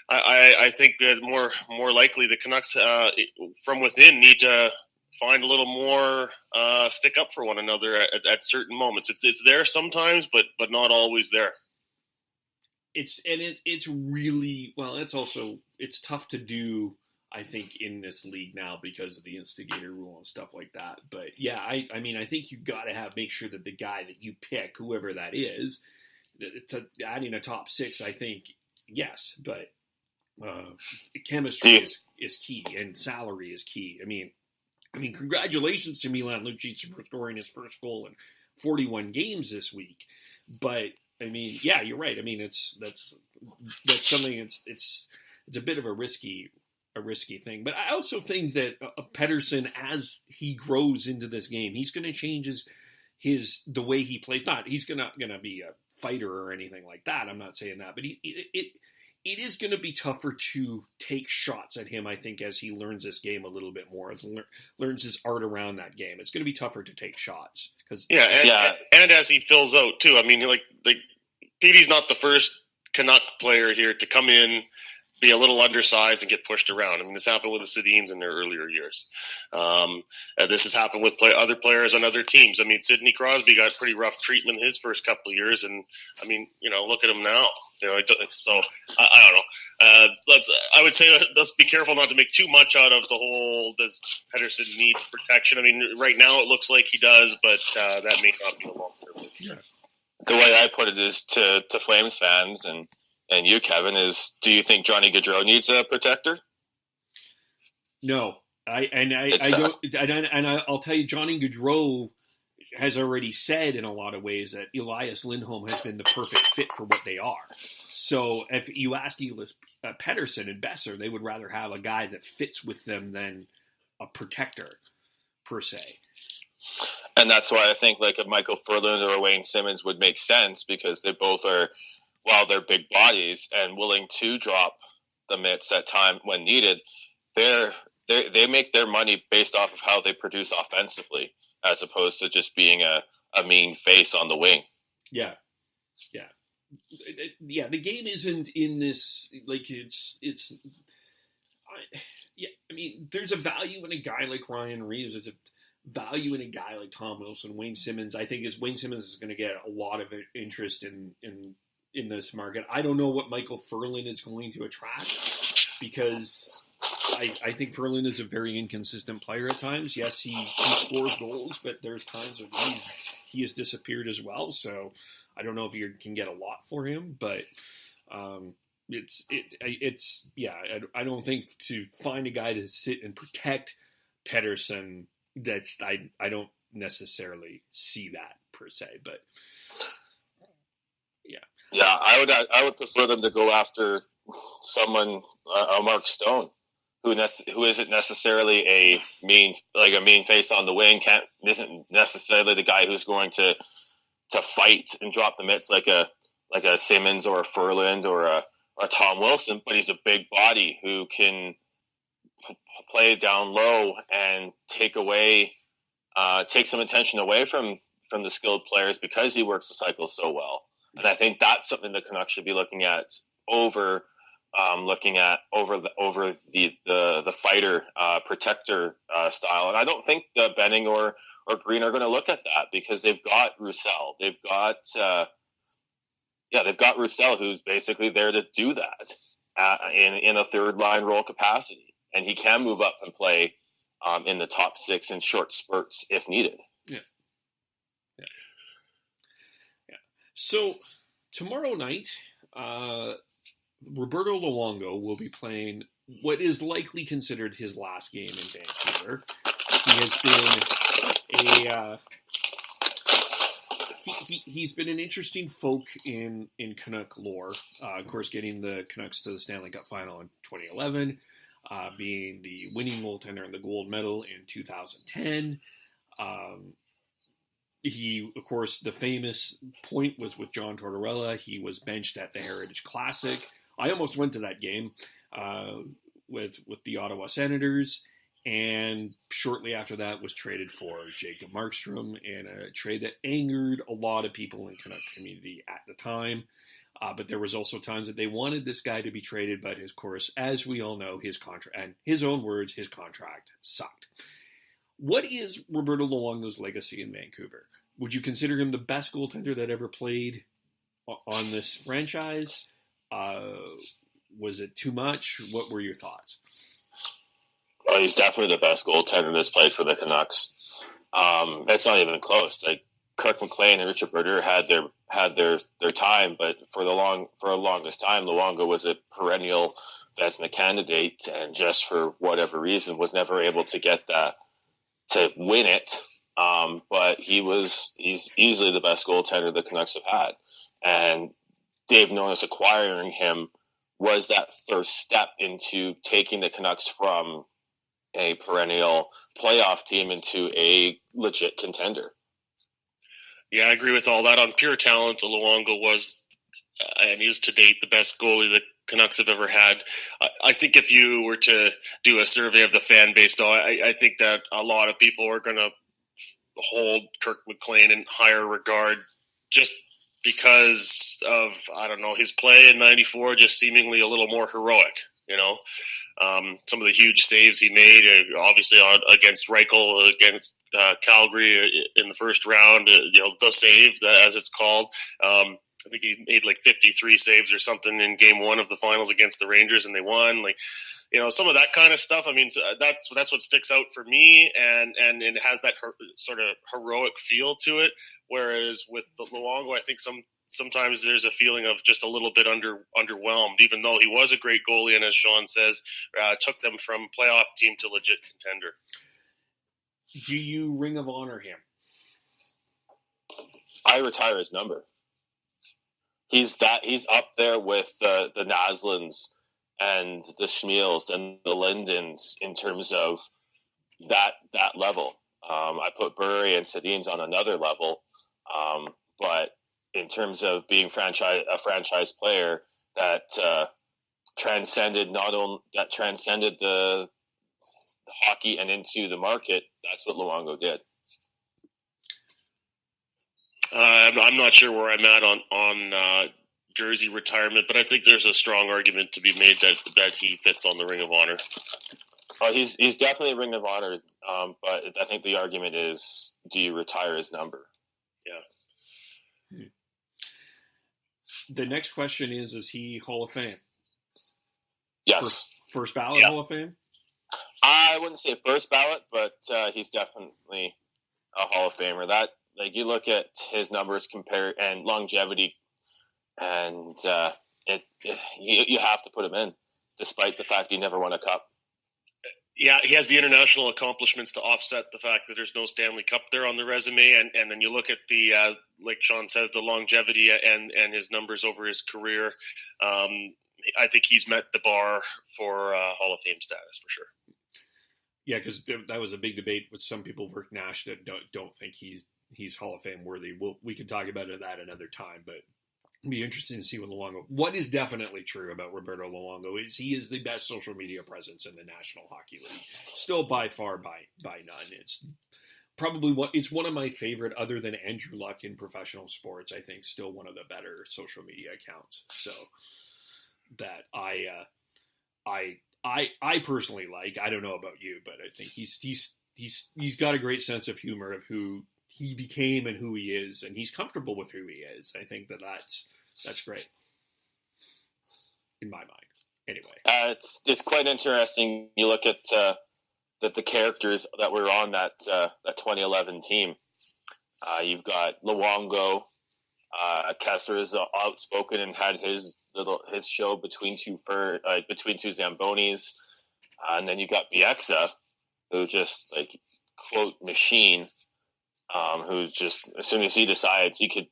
I think more likely the Canucks from within need to find a little more stick up for one another at certain moments. It's there sometimes, but not always there. It's really, well, it's tough to do, I think, in this league now because of the instigator rule and stuff like that. But yeah, I mean, I think you got to make sure that the guy that you pick, whoever that is, adding a top six, I think, yes, but chemistry is key, and salary is key. I mean, congratulations to Milan Lucic for scoring his first goal in 41 games this week. But I mean, yeah, you're right. I mean, that's something. It's a bit of a risky thing. But I also think that Pettersson, as he grows into this game, he's going to change the way he plays. He's gonna be a fighter or anything like that. I'm not saying that, but it is going to be tougher to take shots at him, I think, as he learns this game a little bit more, as learns his art around that game. It's going to be tougher to take shots. And as he fills out, too. I mean, like Petey's not the first Canuck player here to come in, be a little undersized and get pushed around. I mean, this happened with the Sedins in their earlier years. This has happened with other players on other teams. I mean, Sidney Crosby got pretty rough treatment his first couple of years, and I mean, look at him now. So I don't know. I would say let's be careful not to make too much out of the whole. Does Pettersson need protection? I mean, right now it looks like he does, but that may not be a long term. Yeah. The way I put it is to Flames fans and you, Kevin, is: do you think Johnny Gaudreau needs a protector? No, I don't, and I'll tell you, Johnny Gaudreau has already said in a lot of ways that Elias Lindholm has been the perfect fit for what they are. So if you ask Elias Pettersson and Besser, they would rather have a guy that fits with them than a protector per se. And that's why I think like a Michael Ferland or a Wayne Simmons would make sense, because they both are, while they're big bodies and willing to drop the mitts at time when needed, they make their money based off of how they produce offensively, as opposed to just being a mean face on the wing. Yeah. The game isn't in this, like, I mean, there's a value in a guy like Ryan Reeves. There's a value in a guy like Tom Wilson. Wayne Simmons, I think Wayne Simmons is going to get a lot of interest in this market. I don't know what Michael Ferland is going to attract, because I think Ferland is a very inconsistent player at times. Yes, he scores goals, but there's times when he has disappeared as well. So I don't know if you can get a lot for him, but I don't think to find a guy to sit and protect Pettersson, I don't necessarily see that per se, but yeah. Yeah, I would prefer them to go after someone, a Mark Stone, who isn't necessarily a mean face on the wing, isn't necessarily the guy who's going to fight and drop the mitts like a Simmons or a Furland or a Tom Wilson, but he's a big body who can play down low and take some attention away from the skilled players because he works the cycle so well. And I think that's something the Canucks should be looking at over the fighter protector style. And I don't think Benning or Green are going to look at that because they've got Roussel. They've got Roussel, who's basically there to do that in a third line role capacity, and he can move up and play in the top six in short spurts if needed. Yeah. So tomorrow night, Roberto Luongo will be playing what is likely considered his last game in Vancouver. He has been he's been an interesting folk in Canuck lore. Of course, getting the Canucks to the Stanley Cup final in 2011, being the winning goaltender in the gold medal in 2010. He, of course, the famous point was with John Tortorella. He was benched at the Heritage Classic. I almost went to that game with the Ottawa Senators, and shortly after that was traded for Jacob Markstrom in a trade that angered a lot of people in Canuck community at the time. But there was also times that they wanted this guy to be traded, but of course, as we all know, his contract, and his own words, his contract sucked. What is Roberto Luongo's legacy in Vancouver? Would you consider him the best goaltender that ever played on this franchise? Was it too much? What were your thoughts? Well, he's definitely the best goaltender that's played for the Canucks. It's not even close. Like Kirk McLean and Richard Berger had their time, but for the longest time, Luongo was a perennial Vezina candidate, and just for whatever reason, was never able to get that to win it. But he's easily the best goaltender the Canucks have had, and Dave Nonis acquiring him was that first step into taking the Canucks from a perennial playoff team into a legit contender. Yeah, I agree with all that. On pure talent, Luongo was and is to date the best goalie the Canucks have ever had. I think if you were to do a survey of the fan base, though, I think that a lot of people are going to hold Kirk McLean in higher regard just because of, I don't know, his play in '94 just seemingly a little more heroic, you know. Some of the huge saves he made, obviously against Reichel, against Calgary in the first round, the save, as it's called. I think he made like 53 saves or something in game one of the finals against the Rangers, and they won. Like, some of that kind of stuff. I mean, that's what sticks out for me, and it has that sort of heroic feel to it. Whereas with the Luongo, I think sometimes there's a feeling of just a little bit underwhelmed, even though he was a great goalie, and as Sean says, took them from playoff team to legit contender. Do you Ring of Honor him? I retire his number. He's up there with the Naslins and the Schmeels and the Lindens in terms of that level. I put Burry and Sedin's on another level, but in terms of being a franchise player that transcended the hockey and into the market, that's what Luongo did. I'm not sure where I'm at on jersey retirement, but I think there's a strong argument to be made that he fits on the Ring of Honor. Oh, he's definitely a Ring of Honor, but I think the argument is, do you retire his number? Yeah. The next question is he Hall of Fame? Yes. First ballot Hall of Fame? I wouldn't say first ballot, but he's definitely a Hall of Famer. That, like, you look at his numbers compared and longevity, and you have to put him in, despite the fact he never won a cup. Yeah, he has the international accomplishments to offset the fact that there's no Stanley Cup there on the resume, and then you look at the like Sean says, the longevity and his numbers over his career. I think he's met the bar for Hall of Fame status for sure. Yeah, because that was a big debate with some people with Nash that don't think he's Hall of Fame worthy. We can talk about that another time, but it'd be interesting to see with Luongo. What is definitely true about Roberto Luongo is he is the best social media presence in the National Hockey League. Still by far by none. It's probably it's one of my favorite, other than Andrew Luck in professional sports. I think still one of the better social media accounts. So that I personally like. I don't know about you, but I think he's got a great sense of humor of who he became and who he is, and he's comfortable with who he is. I think that's great in my mind. Anyway, it's quite interesting. You look at the characters that were on that 2011 team. You've got Luongo. Kessler is outspoken and had his show between two Zambonis, and then you got Bieksa, who just quote machine, who's just as soon as he decides he could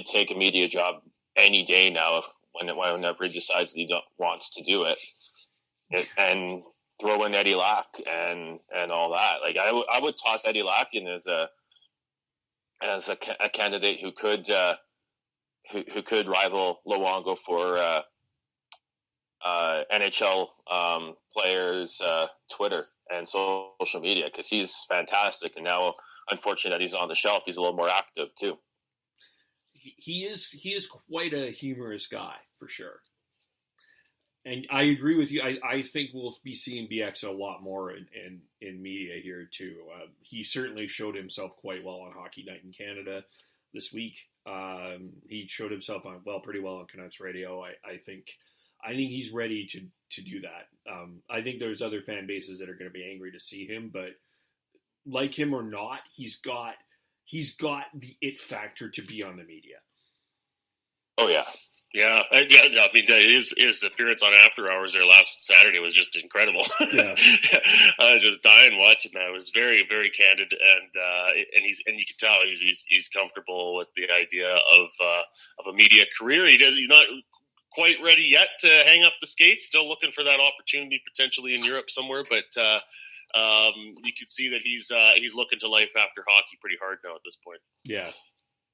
take a media job any day now whenever he decides that he wants to do it, and throw in Eddie Lack and all that. I would toss Eddie Lack in as a candidate who could rival Luongo for NHL players' Twitter and social media, because he's fantastic. And now, unfortunately, that he's on the shelf, he's a little more active too. He is quite a humorous guy for sure. And I agree with you. I think we'll be seeing BX a lot more in media here too. He certainly showed himself quite well on Hockey Night in Canada this week. He showed himself pretty well on Canucks radio. I think he's ready to do that. I think there's other fan bases that are going to be angry to see him, but like him or not, he's got the it factor to be on the media. Oh yeah. Yeah. I mean, his appearance on After Hours there last Saturday was just incredible. Yeah. I was just dying watching that. It was very, very candid, and you can tell he's comfortable with the idea of a media career. He's not quite ready yet to hang up the skates. Still looking for that opportunity potentially in Europe somewhere, but you could see that he's looking to life after hockey pretty hard now at this point. Yeah.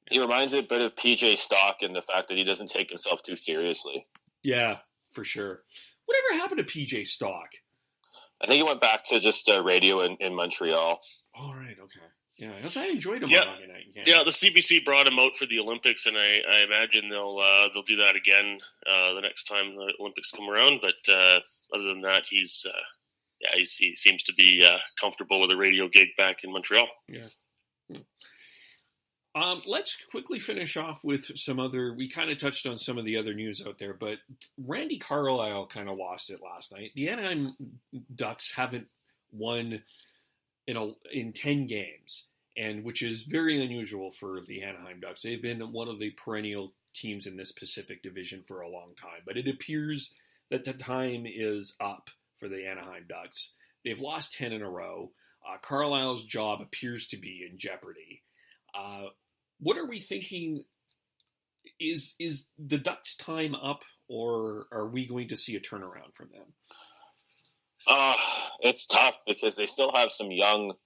He reminds me a bit of PJ Stock in the fact that he doesn't take himself too seriously. Yeah, for sure. Whatever happened to PJ Stock? I think he went back to just radio in Montreal. All right, okay. Yeah, I enjoyed him on Hockey Night in Canada. Yeah, the CBC brought him out for the Olympics, and I imagine they'll do that again the next time the Olympics come around. But other than that, he seems to be comfortable with a radio gig back in Montreal. Yeah. Let's quickly finish off with some other. We kind of touched on some of the other news out there, but Randy Carlyle kind of lost it last night. The Anaheim Ducks haven't won in 10 games, and which is very unusual for the Anaheim Ducks. They've been one of the perennial teams in this Pacific Division for a long time, but it appears that the time is up for the Anaheim Ducks. They've lost 10 in a row. Carlisle's job appears to be in jeopardy. What are we thinking? Is the Ducks' time up, or are we going to see a turnaround from them? It's tough because they still have some young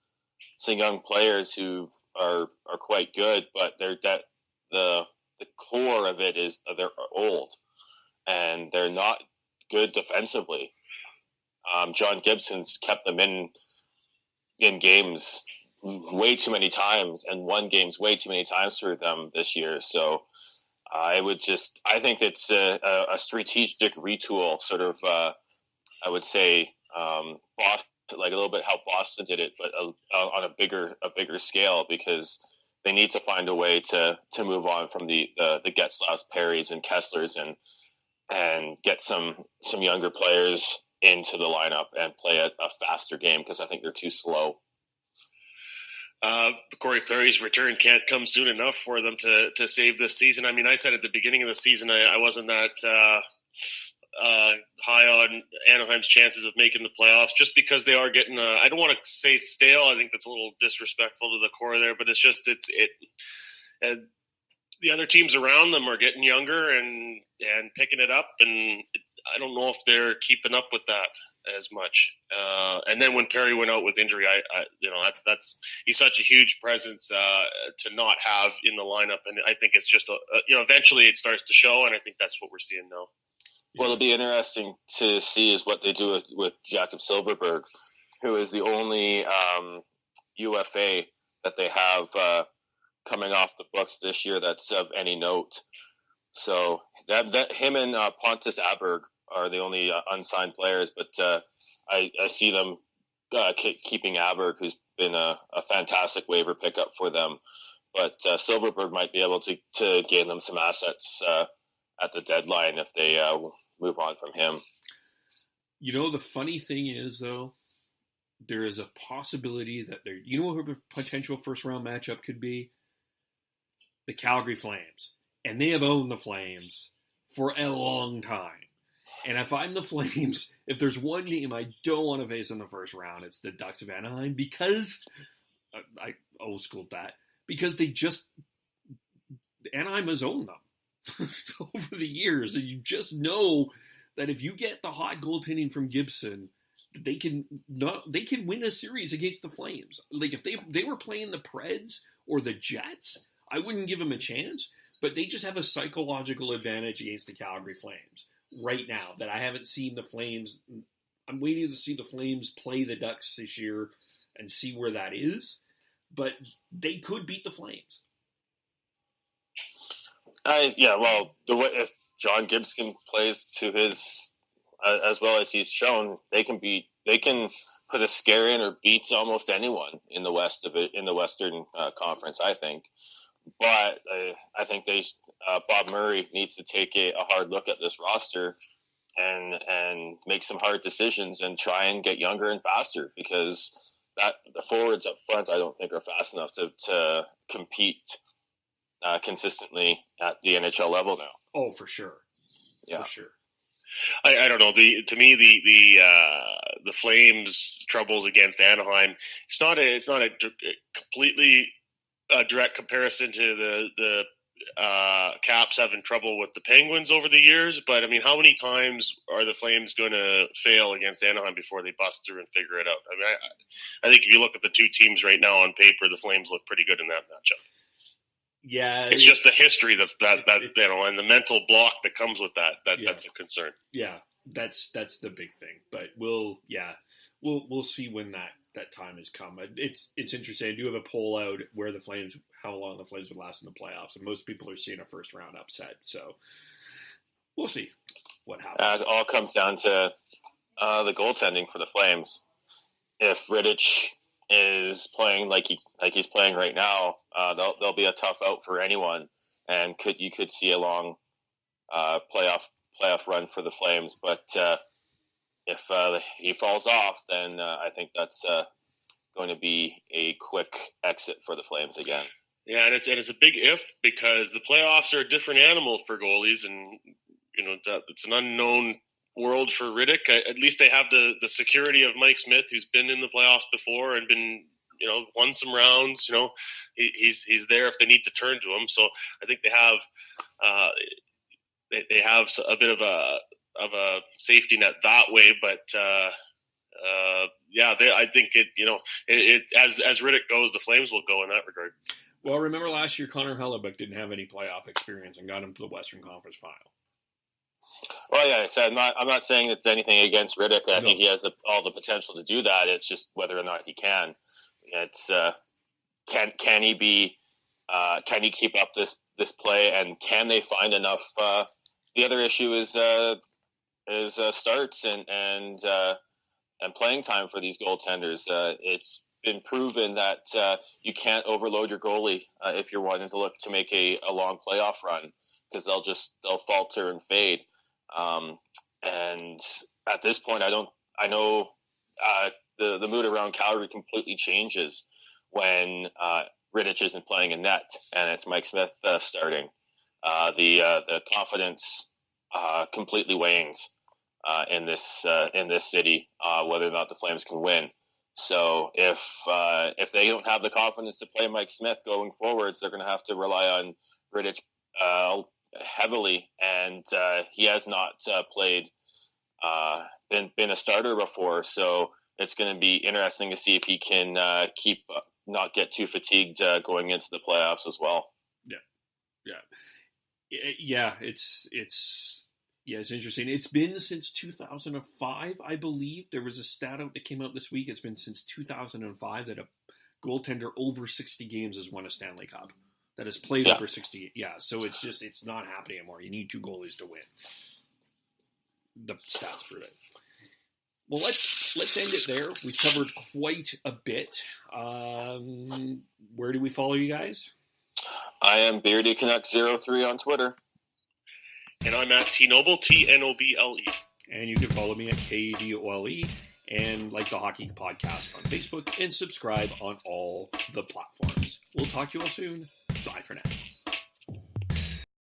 players who are quite good, but the core of it is they're old and they're not good defensively. John Gibson's kept them in games way too many times and won games way too many times for them this year. So I think it's a strategic retool, sort of. I would say Boston, like a little bit how Boston did it, but on a bigger scale, because they need to find a way to move on from the Getzlaffs, Perrys, and Kesslers, and get some younger players into the lineup and play a faster game, because I think they're too slow. Corey Perry's return can't come soon enough for them to save this season. I mean, I said at the beginning of the season I wasn't that high on Anaheim's chances of making the playoffs, just because they are getting I don't want to say stale. I think that's a little disrespectful to the core there, but it's just the other teams around them are getting younger and picking it up, and I don't know if they're keeping up with that as much. And then when Perry went out with injury, that's he's such a huge presence to not have in the lineup, and I think it's just eventually it starts to show, and I think that's what we're seeing now. Well, it'll be interesting to see is what they do with Jakob Silfverberg, who is the only UFA that they have coming off the books this year that's of any note. So that him and Pontus Aberg are the only unsigned players, but I see them keeping Aberg, who's been a fantastic waiver pickup for them. But Silfverberg might be able to gain them some assets at the deadline if they move on from him. The funny thing is, though, there is a possibility that what a potential first-round matchup could be? The Calgary Flames. And they have owned the Flames for a long time. And if I'm the Flames, if there's one team I don't want to face in the first round, it's the Ducks of Anaheim, because I old-schooled that. Because Anaheim has owned them over the years, and you just know that if you get the hot goaltending from Gibson, they can win a series against the Flames. Like if they were playing the Preds or the Jets, I wouldn't give them a chance, but they just have a psychological advantage against the Calgary Flames right now that I haven't seen the Flames. I'm waiting to see the Flames play the Ducks this year and see where that is, but they could beat the Flames. If John Gibson plays to his as well as he's shown, they can put a scare in or beat almost anyone in the Western Conference, I think. But I think Bob Murray needs to take a hard look at this roster and make some hard decisions and try and get younger and faster, because the forwards up front I don't think are fast enough to compete consistently at the NHL level now. Oh, for sure. Yeah. For sure. I don't know. To me, the Flames' troubles against Anaheim, it's not a completely direct comparison to the Caps having trouble with the Penguins over the years. But I mean, how many times are the Flames going to fail against Anaheim before they bust through and figure it out? I mean, I think if you look at the two teams right now on paper, the Flames look pretty good in that matchup. Yeah, it's just the history and the mental block that comes with that's a concern. Yeah, that's the big thing. But we'll see when that time has come. It's interesting. I do have a poll out where how long the Flames would last in the playoffs, and most people are seeing a first round upset. So we'll see what happens. It all comes down to the goaltending for the Flames. If Rittich is playing like he's playing right now, they'll be a tough out for anyone, and you could see a long playoff run for the Flames. But if he falls off, then I think that's going to be a quick exit for the Flames again. Yeah, and it's a big if, because the playoffs are a different animal for goalies, and it's an unknown world for Rittich. At least they have the security of Mike Smith, who's been in the playoffs before and been won some rounds. He's there if they need to turn to him. So I think they have a bit of a safety net that way. But I think it as Rittich goes, the Flames will go in that regard. Well, remember last year Connor Hellebuyck didn't have any playoff experience and got him to the Western Conference Final. Well, yeah, so I'm not saying it's anything against Rittich. I think he has all the potential to do that. It's just whether or not he can. It's can he keep up this play, and can they find enough? The other issue is starts and playing time for these goaltenders. It's been proven that you can't overload your goalie if you're wanting to look to make a long playoff run, because they'll falter and fade. And at this point, I know the mood around Calgary completely changes when Rittich isn't playing in net and it's Mike Smith starting. The confidence completely wanes in this city, whether or not the Flames can win. So if they don't have the confidence to play Mike Smith going forwards, they're going to have to rely on Rittich heavily, and he has not played been a starter before. So it's going to be interesting to see if he can not get too fatigued going into the playoffs as well. Yeah. It's interesting. It's been since 2005, I believe. There was a stat out that came out this week. It's been since 2005 that a goaltender over 60 games has won a Stanley Cup. That has played over 60. Yeah, so it's not happening anymore. You need 2 goalies to win. The stats prove it. Well, let's end it there. We've covered quite a bit. Where do we follow you guys? I am Beardy Canucks 03 on Twitter. And I'm at T-Noble, T-N-O-B-L-E. And you can follow me at KDOLE and like the Hockey Podcast on Facebook and subscribe on all the platforms. We'll talk to you all soon. Bye for now.